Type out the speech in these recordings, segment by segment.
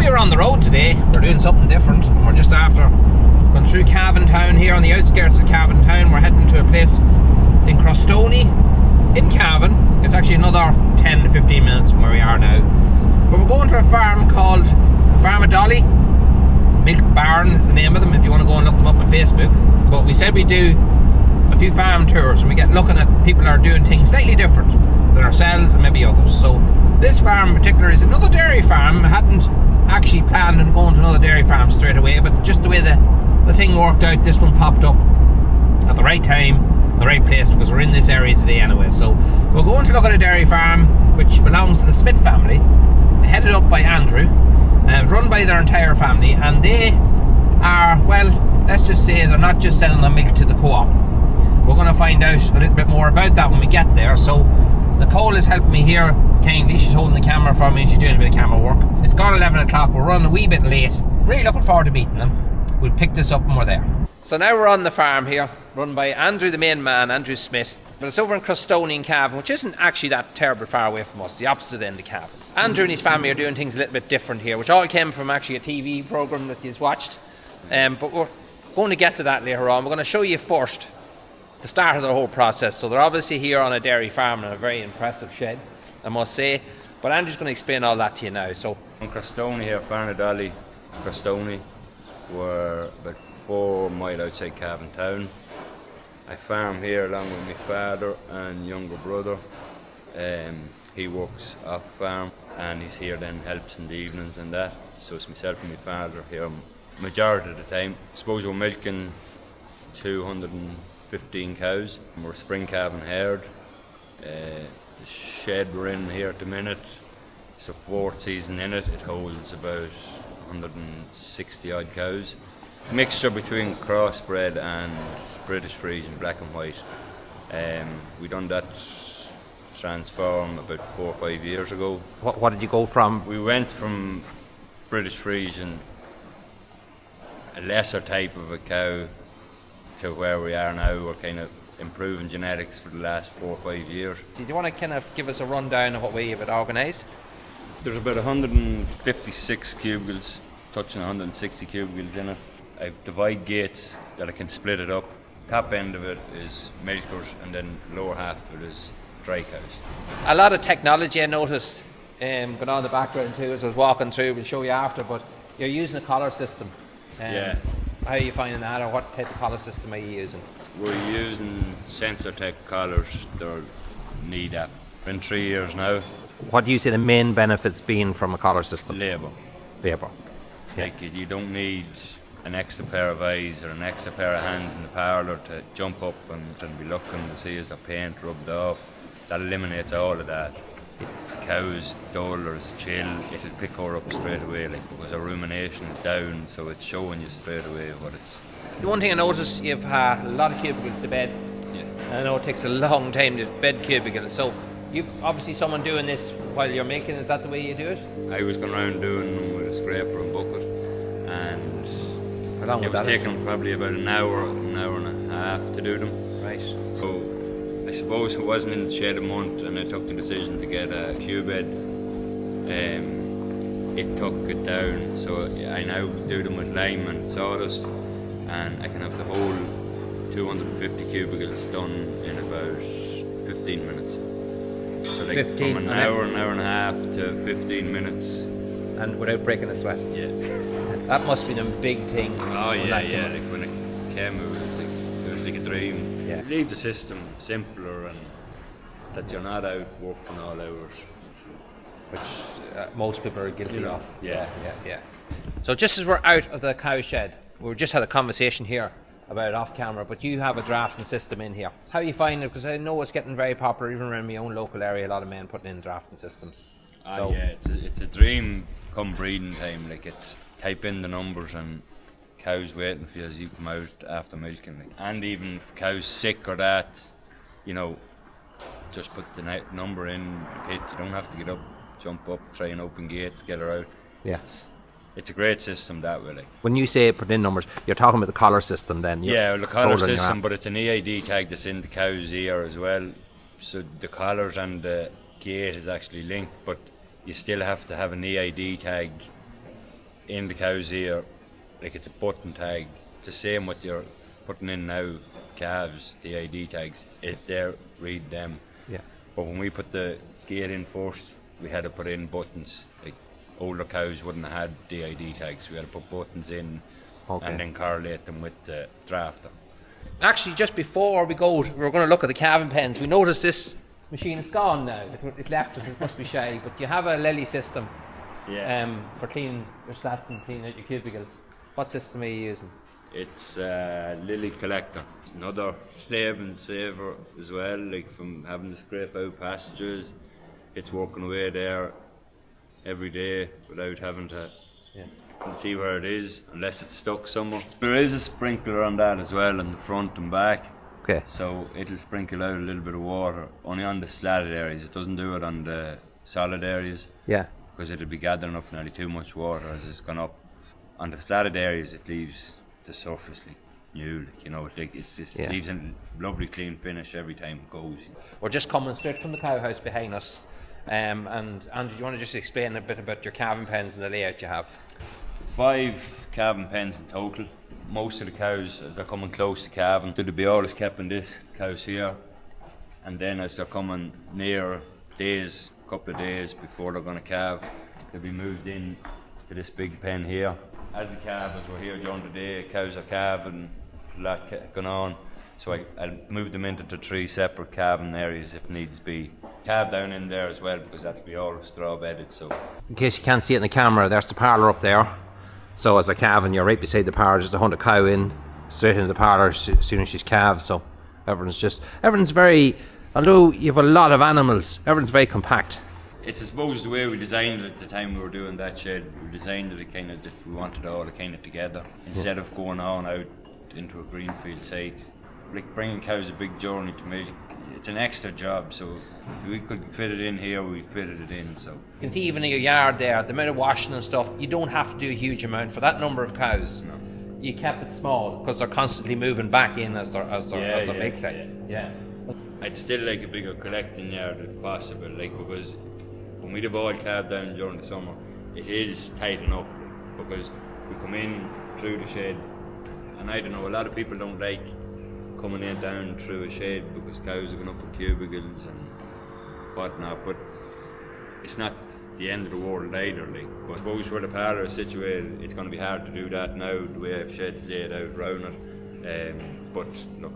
we were on the road today. We're doing something different. We're just after going through Cavan town here on the outskirts of Cavan town. We're heading to a place in Crostony in Cavan. It's actually another 10 to 15 minutes from where we are now. But we're going to a farm called Farnadolly Milk Barn is the name of them, if you want to go and look them up on Facebook. But we said we'd do a few farm tours and we get looking at people that are doing things slightly different than ourselves and maybe others. So this farm in particular is another dairy farm. I hadn't actually planned on going to another dairy farm straight away, but just the way the thing worked out, this one popped up at the right time, the right place, because we're in this area today anyway. So we're going to look at a dairy farm which belongs to the Smith family, headed up by Andrew, run by their entire family, and they are, well, let's just say they're not just selling the milk to the co-op. We're going to find out a little bit more about that when we get there. So Nicole is helping me here kindly. She's holding the camera for me and she's doing a bit of camera work. It's gone 11 o'clock. We're running a wee bit late. Really looking forward to meeting them. We'll pick this up when we're there. So now we're on the farm here, run by Andrew, the main man, Andrew Smith. But it's over in Crostony in Cavan, which isn't actually that terribly far away from us, the opposite end of Cavan. Andrew and his family are doing things a little bit different here, which all came from actually a TV programme that you've watched. But we're going to get to that later on. We're going to show you first the start of the whole process. So they're obviously here on a dairy farm in a very impressive shed, I must say. But Andrew's going to explain all that to you now. So in Crostony here, Farnadolly, Crostony, we're about 4 miles outside Cavan town. I farm here along with my father and younger brother. He works off farm and he's here then helps in the evenings and that. So it's myself and my father here majority of the time. I suppose we're milking 215 cows. We're a spring calving herd. The shed we're in here at the minute, it's a 4th season in it. It holds about 160 odd cows. Mixture between crossbred and British Frisian, black and white. We done that transform about 4 or 5 years ago. what did you go from? We went from British Frisian, a lesser type of a cow, to where we are now. We're kind of improving genetics for the last 4 or 5 years. Do you want to kind of give us a rundown of what we have it organised? There's about 156 cubicles, touching 160 cubicles in it. I've divide gates that I can split it up. Top end of it is milkers and then lower half of it is dry cows. A lot of technology I noticed going on in the background too as I was walking through. We'll show you after, but you're using a collar system. Yeah. How are you finding that, or what type of collar system are you using? We're using SensorTech collars. They're NEDAP. Been 3 years now. What do you see the main benefits being from a collar system? Labour. Labour. Yeah. Like you don't need an extra pair of eyes or an extra pair of hands in the parlour to jump up and be looking to see is the paint rubbed off. That eliminates all of that. If a cow's dull or is a chill, it'll pick her up straight away, like, because her rumination is down, so it's showing you straight away what it's. The one thing I noticed, you've a lot of cubicles to bed. Yeah. And I know it takes a long time to bed cubicles, so you've obviously someone doing this while you're making. Is that the way you do it? I was going around doing them with a scraper and bucket, and it was taking probably about an hour and a half to do them. Right. So I suppose it wasn't in the shed a month and I took the decision to get a Q-bed. It took it down, so I now do them with lime and sawdust, and I can have the whole 250 cubicles done in about 15 minutes. So like 15, from an hour and a half to 15 minutes. And without breaking a sweat? Yeah. That must be the big thing. Oh yeah. Like when it came, it was like a dream. Yeah. Leave the system simpler and that you're not out working all hours. Which most people are guilty of. Yeah. So just as we're out of the cow shed, we just had a conversation here about it off camera, but you have a drafting system in here. How you find it? Because I know it's getting very popular, even around my own local area, a lot of men putting in drafting systems. So yeah, it's a dream come breeding time. Like, it's type in the numbers and cows waiting for you as you come out after milking. Like. And even if cows sick or that, you know, just put the number in the pit. You don't have to get up, jump up, try and open gates, get her out. Yeah. It's a great system that way. Like. When you say put in numbers, you're talking about the collar system then? Yeah, well, the collar system, but it's an EID tag that's in the cow's ear as well. So the collars and the gate is actually linked, but you still have to have an EID tag in the cow's ear, like it's a button tag. It's the same what you're putting in now, calves, the ID tags. They read them. Yeah. But when we put the gate in first, we had to put in buttons. Like older cows wouldn't have had DID tags. We had to put buttons in and then correlate them with the drafter. Actually, just before we go, we're going to look at the calving pens. We noticed this machine is gone now. It left us, it must be shy. But you have a Lely system for cleaning your slats and cleaning out your cubicles. What system are you using? It's Lily Collector. It's another Calving saver as well, like from having to scrape out passages. It's working away there every day without having to see where it is, unless it's stuck somewhere. There is a sprinkler on that as well, on the front and back. Okay. So it'll sprinkle out a little bit of water, only on the slatted areas. It doesn't do it on the solid areas. Yeah. Because it'll be gathering up nearly too much water as it's gone up. On the slatted areas, it leaves the surface like new, like, you know, it just leaves a lovely clean finish every time it goes. We're just coming straight from the cow house behind us. And Andrew, do you want to just explain a bit about your calving pens and the layout you have? 5 calving pens in total. Most of the cows, as they're coming close to calving, they'll be always kept in this cows here. And then as they're coming near days, a couple of days before they're going to calve, they'll be moved in to this big pen here. As the calvers were here during the day, cows are calving, a lot going on. So I'll move them into the 3 separate calving areas if needs be. Calve down in there as well, because that'll be all straw bedded. So, in case you can't see it in the camera, there's the parlour up there. So as they're calving, you're right beside the parlour, just to hunt a cow in, straight into the parlour as soon as she's calved. So everything's very, although you have a lot of animals, everything's very compact. It's, I suppose, the way we designed it at the time we were doing that shed. We designed it kind of that we wanted it all kind of together, instead of going on out into a greenfield site. Like bringing cows a big journey to milk, it's an extra job, so if we could fit it in here, we fitted it in. So you can see even in your yard there, the amount of washing and stuff, you don't have to do a huge amount for that number of cows. No. You kept it small because they're constantly moving back in as their milk like. Yeah. I'd still like a bigger collecting yard if possible, like, because when we'd have all calved down during the summer, it is tight enough, like, because we come in through the shed, and I don't know, a lot of people don't like coming in down through a shed because cows are going up in cubicles and whatnot, but it's not the end of the world either, like. But I suppose where the parlour is situated, it's going to be hard to do that now, the way I have sheds laid out around it, but look,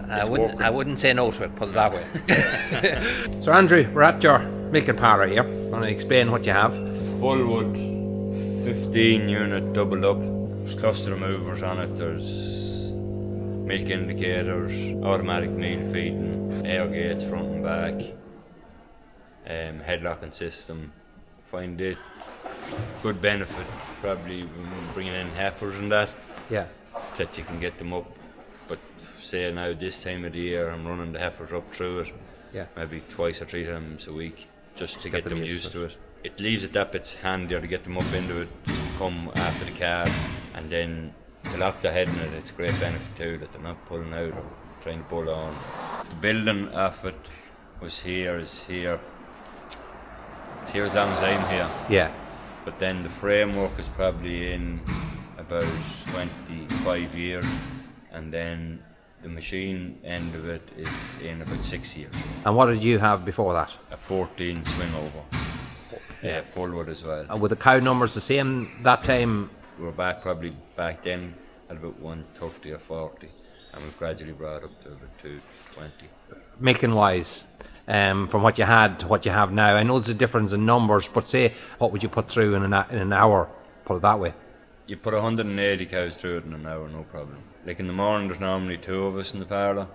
I wouldn't say no to it, put it that way. So Andrew, we're at your milking parlour here. Want to explain what you have? Full wood, 15 unit doubled up. There's cluster removers on it, there's milk indicators, automatic meal feeding, air gates front and back, headlocking system. Find it good benefit probably when bringing in heifers and that. Yeah. That you can get them up. But say now this time of the year I'm running the heifers up through it, maybe 2 or 3 times a week, just to get them used to it. It leaves it that bit handier to get them up into it, come after the calf, and then to lock their head in it, it's a great benefit too, that they're not pulling out or trying to pull on. The building of it was is here. It's here as long as I'm here. Yeah. But then the framework is probably in about 25 years. And then the machine end of it is in about 6 years. And what did you have before that? A 14 swing over. Yeah, full wood as well. And were the cow numbers the same that time? We were probably back then at about 130 or 40, and we've gradually brought up to about 220. Milking wise, from what you had to what you have now, I know there's a difference in numbers, but say, what would you put through in an hour, put it that way? You put 180 cows through it in an hour, no problem. Like in the morning there's normally 2 of us in the parlour.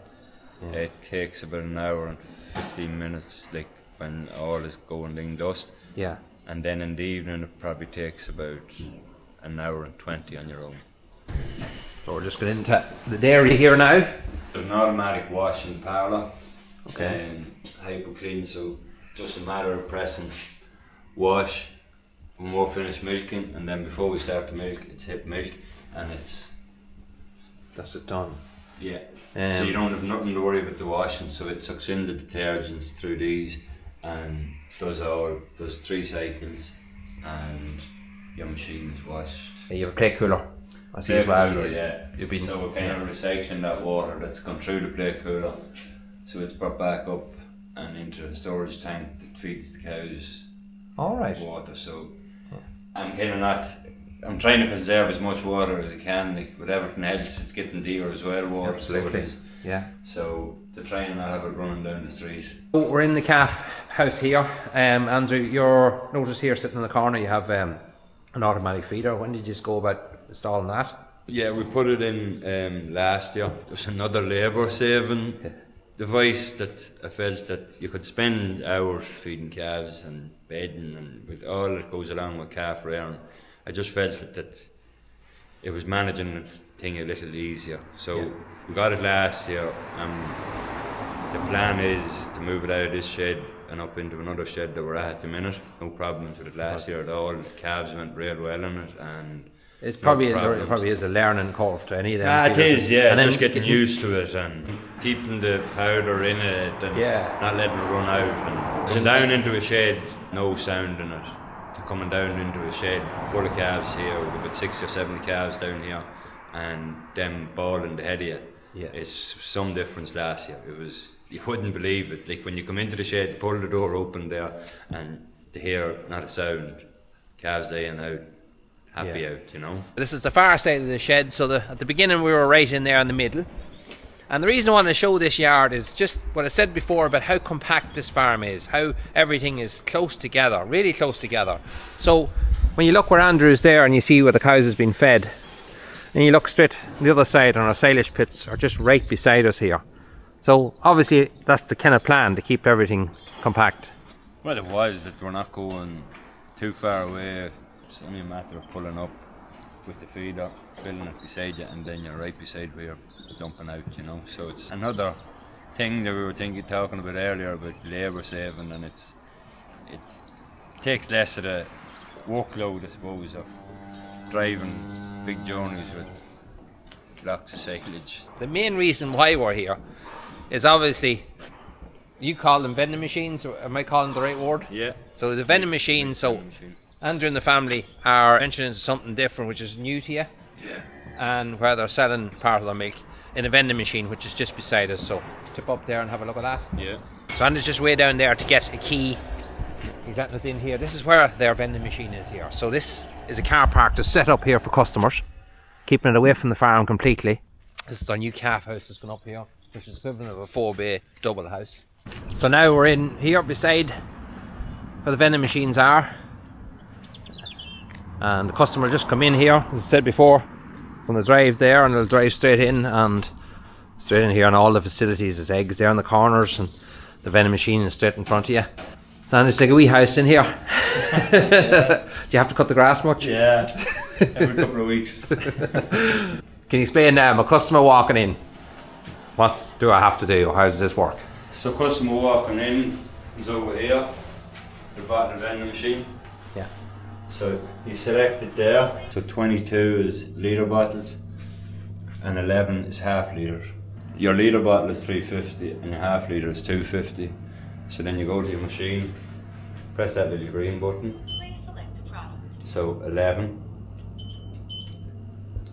It takes about an hour and 15 minutes, like when all is going ling dust. Yeah. And then in the evening it probably takes about an hour and 20 on your own. So we're just going into the dairy here now. There's an automatic wash in the parlour. Okay. Hypo clean, so just a matter of pressing wash when we're finished milking, and then before we start to milk, it's hit milk, and that's it done. Yeah. So you don't have nothing to worry about the washing, so it sucks in the detergents through these and does 3 cycles, and your machine is washed. You have a plate cooler, I see as well. Cooler, yeah. So we're kind of recycling that water that's gone through the plate cooler, so it's brought back up and into the storage tank that feeds the cows. All right. Water. So I'm kind of not. I'm trying to conserve as much water as I can. Like with everything else, it's getting dearer as well. Water. Absolutely. So it is. Yeah. So to try and not have it running down the street. So we're in the calf house here. Andrew, you're notice here sitting in the corner. You have an automatic feeder. When did you just go about installing that? Yeah, we put it in last year. There's another labour saving device that I felt that you could spend hours feeding calves and bedding and with all that goes along with calf rearing. I just felt that it was managing the thing a little easier. So we got it last year. The plan is to move it out of this shed and up into another shed that we're at the minute. No problems with it last year at all. The calves went real well in it, and it's probably there probably is a learning curve to any of them. It is, yeah. And just getting used to it and keeping the powder in it and not letting it run out. And going down into a shed, no sound in it. To coming down into a shed full of calves here, with about 60 or 70 calves down here, and them bawling the head of you. It's some difference last year. It was, you wouldn't believe it. Like when you come into the shed, pull the door open there, and to hear not a sound, calves laying out. Happy out, you know. This is the far side of the shed, so at the beginning we were right in there in the middle. And the reason I want to show this yard is just what I said before about how compact this farm is, how everything is close together, really close together. So when you look where Andrew is there and you see where the cows has been fed, and you look straight on the other side and our silage pits are just right beside us here. So obviously that's the kind of plan, to keep everything compact. Well, it was that we're not going too far away. It's only a matter of pulling up with the feeder, filling it beside you, and then you're right beside where you're dumping out, you know. So it's another thing that we were talking about earlier about labour saving, and it takes less of the workload, I suppose, of driving big journeys with blocks of cyclage. The main reason why we're here is obviously, you call them vending machines, or am I calling the right word? Yeah. So the vending machines, Andrew and the family are entering into something different, which is new to you. Yeah. And where they're selling part of their milk in a vending machine, which is just beside us. So tip up there and have a look at that. Yeah. So Andrew's just way down there to get a key. He's letting us in here. This is where their vending machine is here. So this is a car park that's set up here for customers, keeping it away from the farm completely. This is our new calf house that's gone up here, which is equivalent of a 4-bay double house. So now we're in here beside where the vending machines are. And the customer will just come in here, as I said before, from the drive there, and they'll drive straight in here, and all the facilities. There's eggs there in the corners, and the vending machine is straight in front of you. So it's like a wee house in here. Do you have to cut the grass much? Yeah, every couple of weeks. Can you explain now, a customer walking in, what do I have to do? How does this work? So customer walking in is over here, the bottom of the vending machine. Yeah. So you select it there. So 22 is litre bottles and 11 is half litres. Your litre bottle is 350 and your half litre is 250. So then you go to your machine, press that little green button. Please select the product. So 11.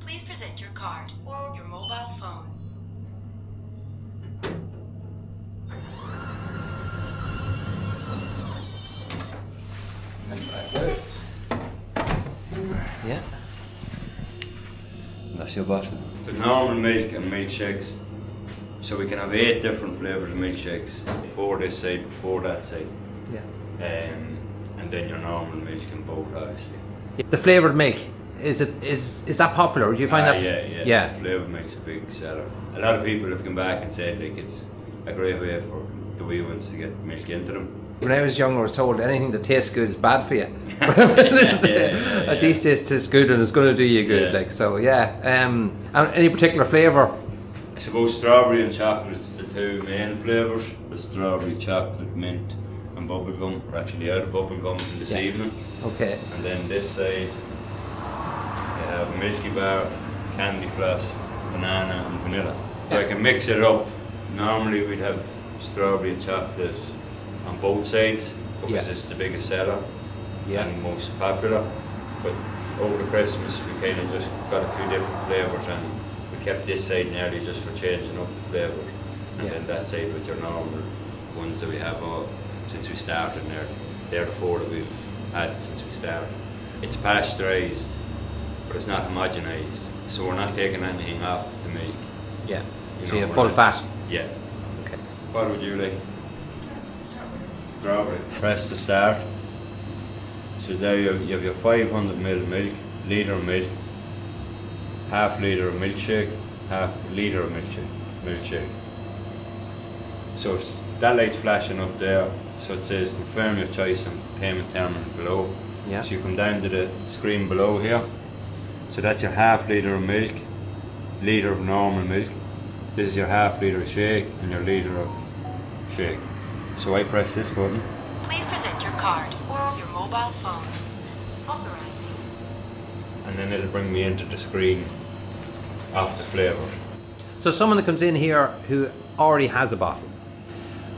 Please present your card or your mobile phone. And back out. Yeah. And that's your bottle. The normal milk and milkshakes. So we can have 8 different flavours of milkshakes. 4 this side, 4 that side. Yeah. And then your normal milk and both, obviously. The flavoured milk, is that popular? Do you find that? Yeah. Flavoured milk's a big seller. A lot of people have come back and said like it's a great way for the wee ones to get milk into them. When I was younger, I was told anything that tastes good is bad for you. At least it tastes good and it's going to do you good. Yeah. Like so, yeah. And any particular flavour? I suppose strawberry and chocolate is the 2 main flavours. The strawberry, chocolate, mint and bubblegum. We're actually out of bubblegum this evening. Okay. And then this side you have Milky Bar, candy floss, banana and vanilla. So I can mix it up. Normally we'd have strawberry and chocolate on both sides because it's the biggest seller. and most popular. But over the Christmas we kind of just got a few different flavours, and we kept this side nearly just for changing up the flavours, and then that side with your normal ones that we have all since we started. They're the 4 that we've had since we started. It's pasteurised, but it's not homogenised, so we're not taking anything off the milk. Yeah. You So know, you have full fat. Yeah. Okay. What would you like? Strawberry. Press to start. So there you have your 500ml milk, litre of milk, half litre of milkshake, half litre of milkshake. So if that light's flashing up there, so it says confirm your choice and payment terminal below. Yeah. So you come down to the screen below here. So that's your half litre of milk, litre of normal milk. This is your half litre of shake and your litre of shake. So I press this button. Please present your card or your mobile phone. Authorizing. And then it'll bring me into the screen of the flavour. So someone that comes in here who already has a bottle,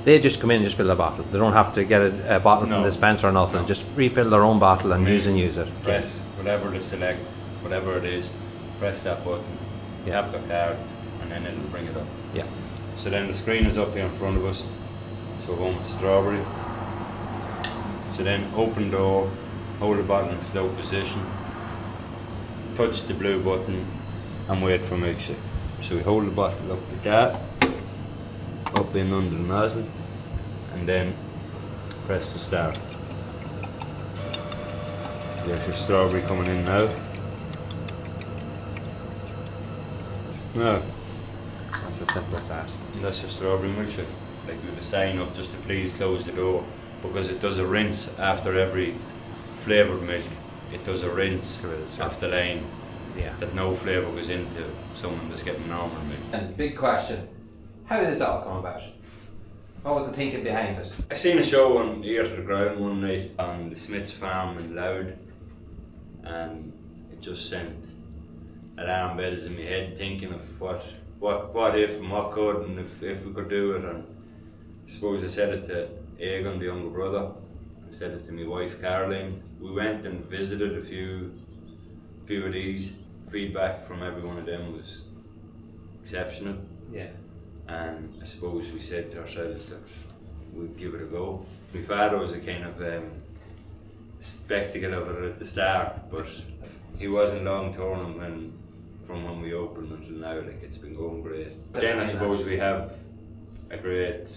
they just come in and just fill a bottle. They don't have to get a bottle from the dispenser or nothing. Just refill their own bottle and use it. Press whatever to select, whatever it is, press that button, tap the card, and then it'll bring it up. Yeah. So then the screen is up here in front of us. So we're going with strawberry. So then open door, hold the bottle in slow position, touch the blue button and wait for milkshake. So we hold the bottle up like that, up in under the nozzle, and then press to start. There's your strawberry coming in now. Now, That's as simple as that. and that's your strawberry milkshake. Like we have a sign up just to please close the door, because it does a rinse after every flavoured milk. It does a rinse off the line, that no flavour goes into someone that's getting normal milk. And big question, how did this all come about? What was the thinking behind it? I seen a show on Ear to the Ground one night on the Smith's farm in Louth, and it just sent alarm bells in my head, thinking of what if and what could, and if we could do it. And I suppose I said it to Egan, the younger brother. I said it to my wife Caroline. We went and visited a few of these. Feedback from every one of them was exceptional. Yeah. And I suppose we said to ourselves that we'd give it a go. My father was a kind of spectacle of it at the start, but he wasn't long term from when we opened until now. Like, it's been going great. Then I suppose we have a great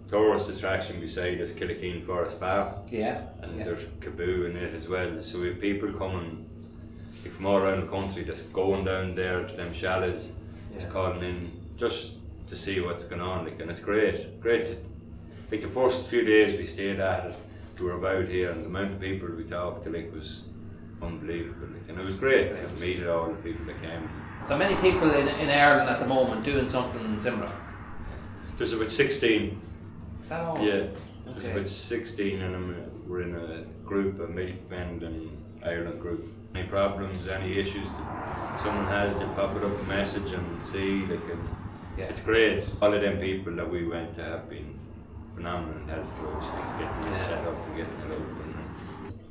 tourist attraction beside us, Killikeen Forest Park. Yeah. And there's Caboo in it as well. So we have people coming from all around the country that's going down there to them chalets, just calling in just to see what's going on. Like, and it's great. Like the first few days we stayed at it, we were about here, and the amount of people we talked to was unbelievable. Like, and it was great to meet all the people that came. So many people in Ireland at the moment doing something similar. There's about 16. Is that all? Yeah, there's about 16, and we're in a group, a milk vending Ireland group. Any problems, any issues that someone has, they pop it up a message and see. Like, it's great. All of them people that we went to have been phenomenal and helpful to us, like, getting this set up and getting it open.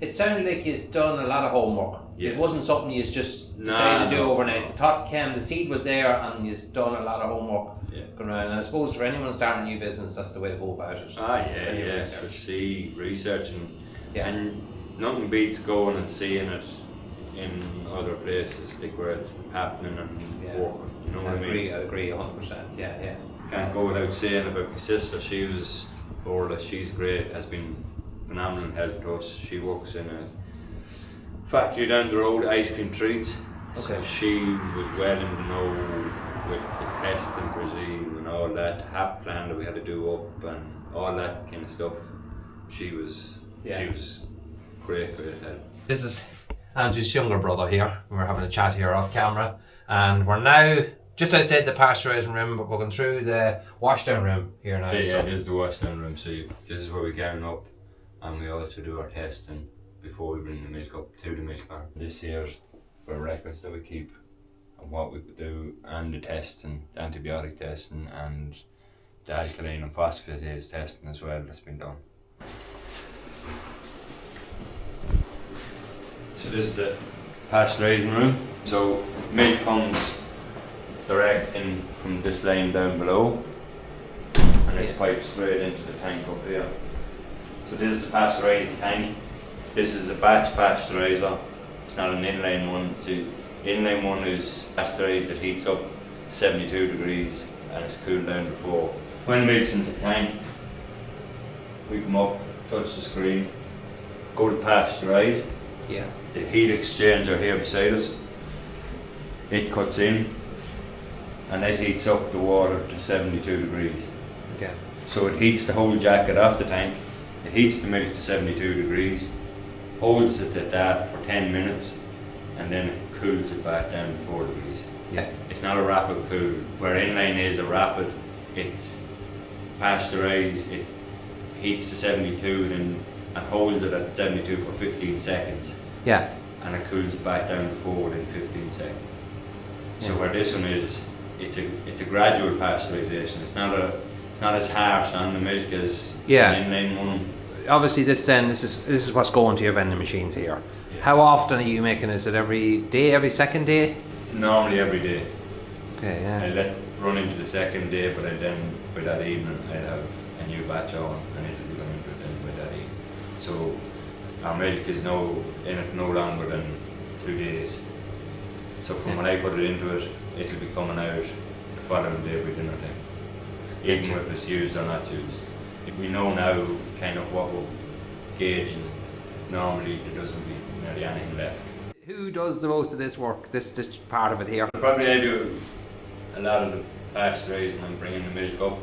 It sounded like you've done a lot of homework. Yeah. It wasn't something you just decided to do overnight. The thought came, the seed was there, and you've done a lot of homework going around. And I suppose for anyone starting a new business, that's the way to go about it. Research and nothing beats going and seeing it in other places, like where it's happening and working. You know what I mean? I agree 100%. Yeah. Can't go without saying about my sister. She was Orla. She's great. Has been phenomenal and helped us. She works in a factory down the road, ice cream treats. So she was well in the know with the testing regime and all that, the HAP plan that we had to do up and all that kind of stuff. She was great help. This is Andrew's younger brother here. We're having a chat here off camera, and we're now just outside the pasteurizing room, but we're going through the washdown room here now. Yeah, this is the washdown room. So this is where we garn up, and we also do our testing before we bring the milk up to the milk barn. This here's the records that we keep of what we could do, and the testing, the antibiotic testing, and the alkaline and phosphatase testing as well that's been done. this is the pasteurizing room. So milk comes direct in from this line down below, and it's piped straight into the tank up here. So this is the pasteurizing tank. This is a batch pasteurizer. It's not an inline one. The inline one is pasteurized, it heats up 72 degrees and it's cooled down before. When milk's in the tank, we come up, touch the screen, go to pasteurize. Yeah. The heat exchanger here beside us, it cuts in and it heats up the water to 72 degrees. Okay. So it heats the whole jacket off the tank, it heats the milk to 72 degrees, holds it at that for 10 minutes, and then it cools it back down to 4 degrees. Yeah. It's not a rapid cool. Where inline is a rapid, it's pasteurized, it heats to 72 and holds it at 72 for 15 seconds. Yeah. And it cools it back down to 4 within 15 seconds. So where this one is, it's a gradual pasteurization. It's not as harsh on the milk as an inline one. Obviously, this is what's going to your vending machines here. Yeah. How often are you making? Is it every day, every second day? Normally every day. Okay, yeah. I let run into the second day, but then by that evening I'll have a new batch on, and it'll be going into it then by that evening. So our milk is in it no longer than 2 days. So from when I put it into it, it'll be coming out the following day by dinner time, even if it's used or not used. We know now kind of what we're gauging. Normally there doesn't be nearly anything left. Who does the most of this work, this part of it here? Probably I do a lot of the pasteurizing and bringing the milk up,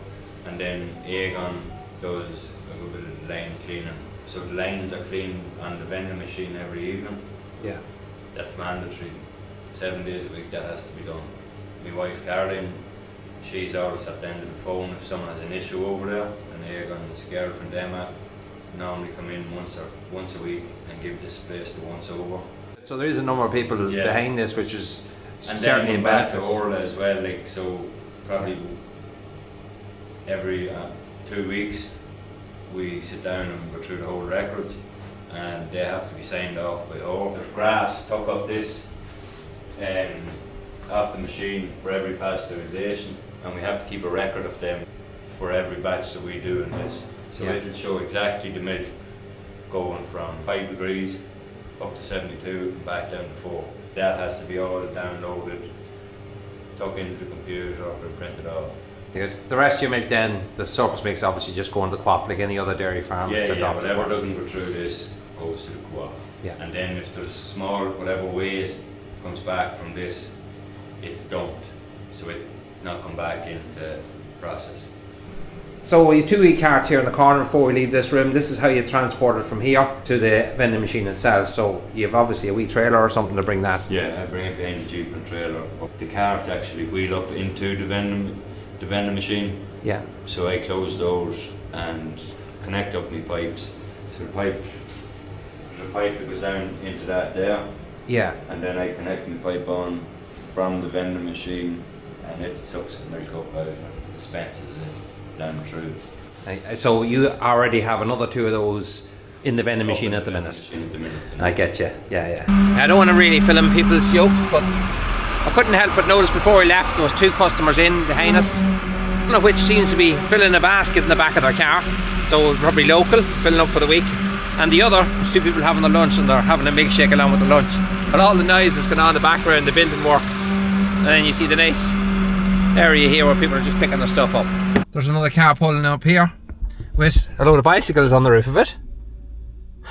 and then Eircode does a good bit of line cleaning. So the lines are cleaned on the vending machine every evening. Yeah. That's mandatory. 7 days a week that has to be done. My wife Caroline, she's always at the end of the phone if someone has an issue over there, and Eircode's girlfriend Emma normally come in once a week and give this place the once over. So there is a number of people behind this, which is and certainly then back to Orla as well. Like, so probably every 2 weeks we sit down and go through the whole records, and they have to be signed off by all. There's graphs stuck off this off the machine for every pasteurization, and we have to keep a record of them for every batch that we do in this. So it'll show exactly the milk going from 5 degrees up to 72 and back down to 4. That has to be all downloaded, tucked into the computer or printed off. Good. The rest of your milk then, the surplus milk's obviously just going to the co-op like any other dairy farm. Whatever doesn't go through this goes to the co-op. Yeah. And then if there's whatever waste comes back from this, it's dumped. So it not come back into process. So these 2 carts here in the corner before we leave this room, this is how you transport it from here to the vending machine itself. So you have obviously a wee trailer or something to bring that? Yeah, I bring it behind the Jeep and trailer. The carts actually wheel up into the vending machine. Yeah. So I close those and connect up my pipes. So there's a pipe that goes down into that there. Yeah. And then I connect my pipe on from the vending machine, and it sucks the milk up out and dispenses it down through. So you already have another 2 of those in the vending machine at the minute? I get you, yeah. I don't want to really film people's yokes, but I couldn't help but notice before we left there was 2 customers in behind us, one of which seems to be filling a basket in the back of their car, so probably local, filling up for the week. And the other, there's 2 people having their lunch and they're having a milkshake along with the lunch. But all the noise that's going on in the background, the building work, and then you see the nice area here where people are just picking their stuff up. There's another car pulling up here with a load of bicycles on the roof of it,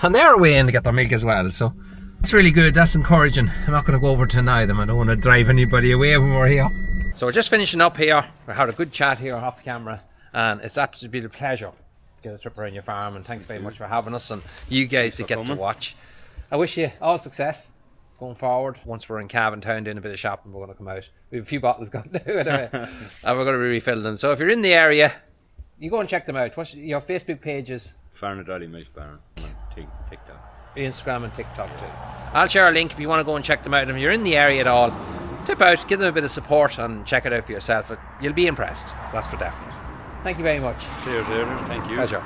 and they're away in to get their milk as well, so it's really good. That's encouraging. I'm not going to go over to deny them. I don't want to drive anybody away when we're here. So we're just finishing up here. We had a good chat here off the camera, and it's absolutely a pleasure to get a trip around your farm, and thanks very much for having us and you guys that get to watch. I wish you all success going forward. Once we're in Cavan Town doing a bit of shopping, we're going to come out. We have a few bottles going to do anyway, and we're going to refill them. So if you're in the area, you go and check them out. What's your Facebook pages? Farnadolly Milk Barn on TikTok. Instagram and TikTok too. I'll share a link if you want to go and check them out. And if you're in the area at all, tip out, give them a bit of support and check it out for yourself. You'll be impressed. That's for definite. Thank you very much. Cheers, Adrian. Thank you. Pleasure.